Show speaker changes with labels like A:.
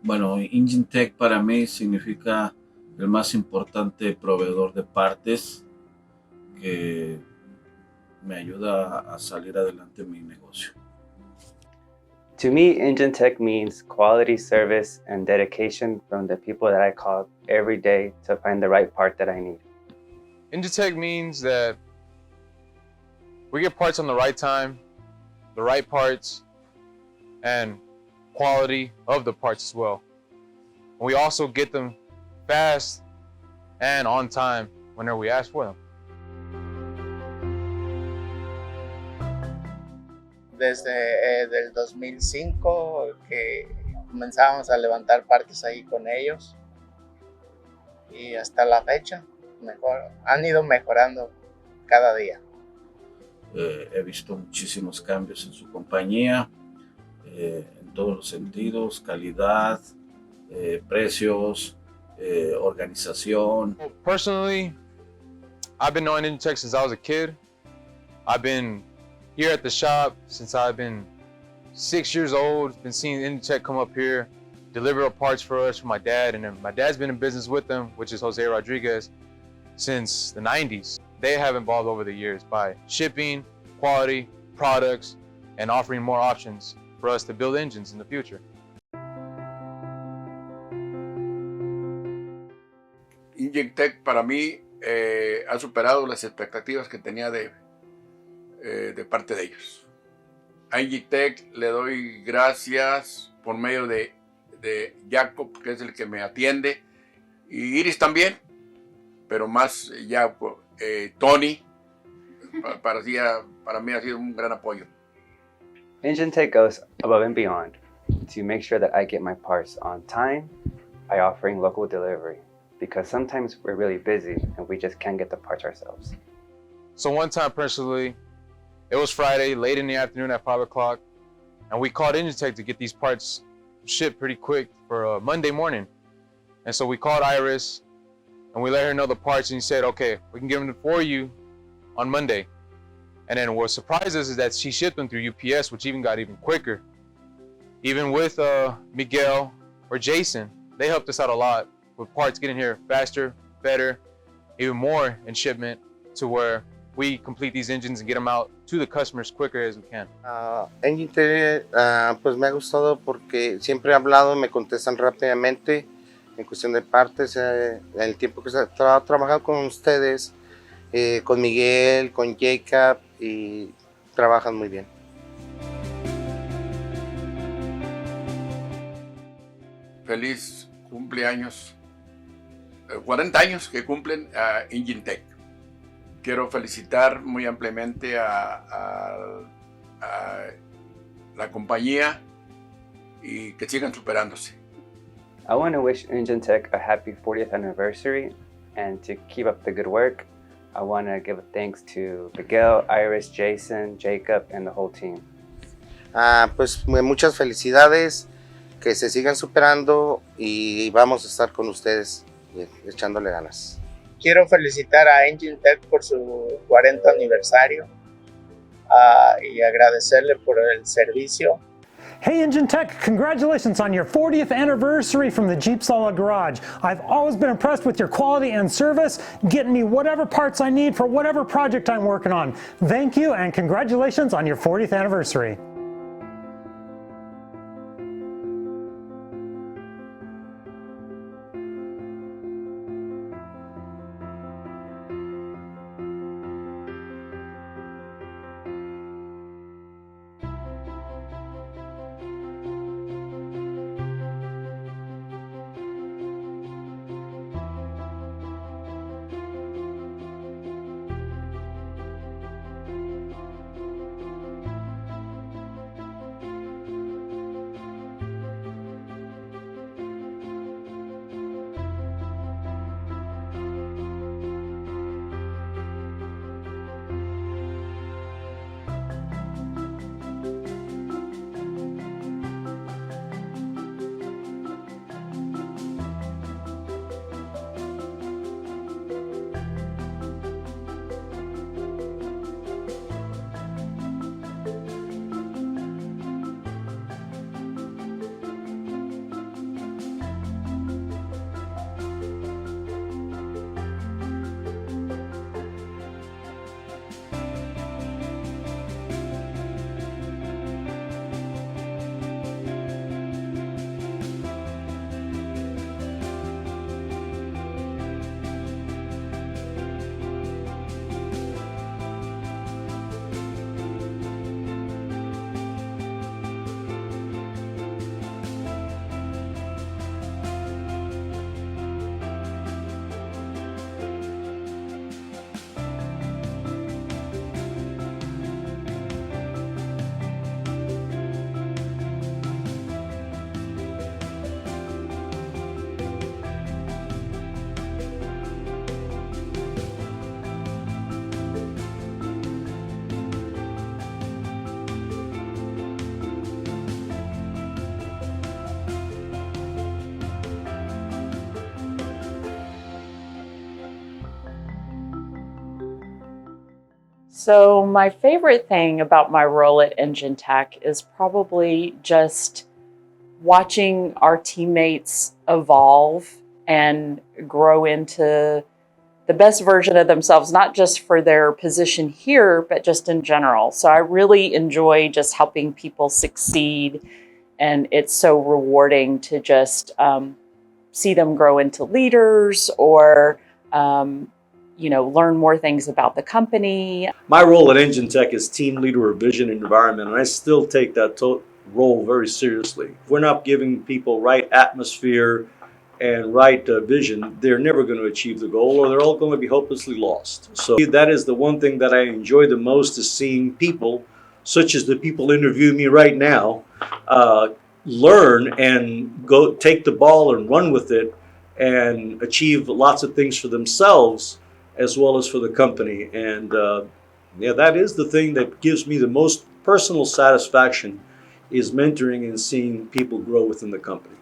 A: Bueno, Enginetech para mí significa el más importante proveedor de partes que me ayuda a salir adelante en mi negocio.
B: To me, Enginetech means quality service and dedication from the people that I call every day to find the right part that I need.
C: Enginetech means that we get parts on the right time, the right parts, and quality of the parts as well. And we also get them fast and on time whenever we ask for them.
D: Desde del 2005 que comenzamos a levantar partes ahí con ellos y hasta la fecha han ido mejorando cada día.
A: He visto muchísimos cambios en su compañía, en todos los sentidos, calidad, precios, organización.
C: Personally, I've been knowing Enginetech since I was a kid. I've been here at the shop since I've been 6 years old. Been seeing Enginetech come up here, deliver parts for us for my dad, and then my dad's been in business with them, which is Jose Rodriguez, since the 90s. They have evolved over the years by shipping, quality, products, and offering more options for us to build engines in the future.
E: Enginetech para mí ha superado las expectativas que tenía de parte de ellos. A Enginetech le doy gracias por medio de Jacob, que es el que me atiende, y Iris también, pero más ya Tony, para mí ha sido un gran apoyo.
B: Enginetech goes above and beyond to make sure that I get my parts on time by offering local delivery, because sometimes we're really busy and we just can't get the parts ourselves.
C: So one time personally, it was Friday, late in the afternoon at 5 o'clock, and we called Enginetech to get these parts shipped pretty quick for Monday morning. And so we called Iris, and we let her know the parts, and she said, okay, we can give them for you on Monday. And then what surprised us is that she shipped them through UPS, which even got even quicker. Even with Miguel or Jason, they helped us out a lot with parts getting here faster, better, even more in shipment, to where we complete these engines and get them out to the customers quicker as we can.
F: Enginetech pues me ha gustado porque siempre he hablado y me contestan rápidamente en cuestión de partes. El tiempo que he trabajado con ustedes, con Miguel, con Jacob, y trabajan muy bien.
E: Feliz cumpleaños, 40 años que cumplen a Enginetech. Quiero felicitar muy ampliamente a la compañía y que sigan superándose.
B: I want to wish Enginetech a happy 40th anniversary, and to keep up the good work, I want to give thanks to Miguel, Iris, Jason, Jacob, and the whole team.
F: Pues muchas felicidades, que se sigan superando y vamos a estar con ustedes echándole ganas.
D: Quiero felicitar a Enginetech por su 40 aniversario y agradecerle por el servicio.
G: Hey Enginetech, congratulations on your 40th anniversary from the Jeep Solid Garage. I've always been impressed with your quality and service, getting me whatever parts I need for whatever project I'm working on. Thank you and congratulations on your 40th anniversary.
H: So my favorite thing about my role at Enginetech is probably just watching our teammates evolve and grow into the best version of themselves, not just for their position here, but just in general. So I really enjoy just helping people succeed, and it's so rewarding to just see them grow into leaders or learn more things about the company.
I: My role at Enginetech is team leader of vision and environment, and I still take that role very seriously. If we're not giving people right atmosphere and right vision, they're never going to achieve the goal, or they're all going to be hopelessly lost. So that is the one thing that I enjoy the most, is seeing people, such as the people interviewing me right now, learn and go take the ball and run with it and achieve lots of things for themselves as well as for the company. And that is the thing that gives me the most personal satisfaction, is mentoring and seeing people grow within the company.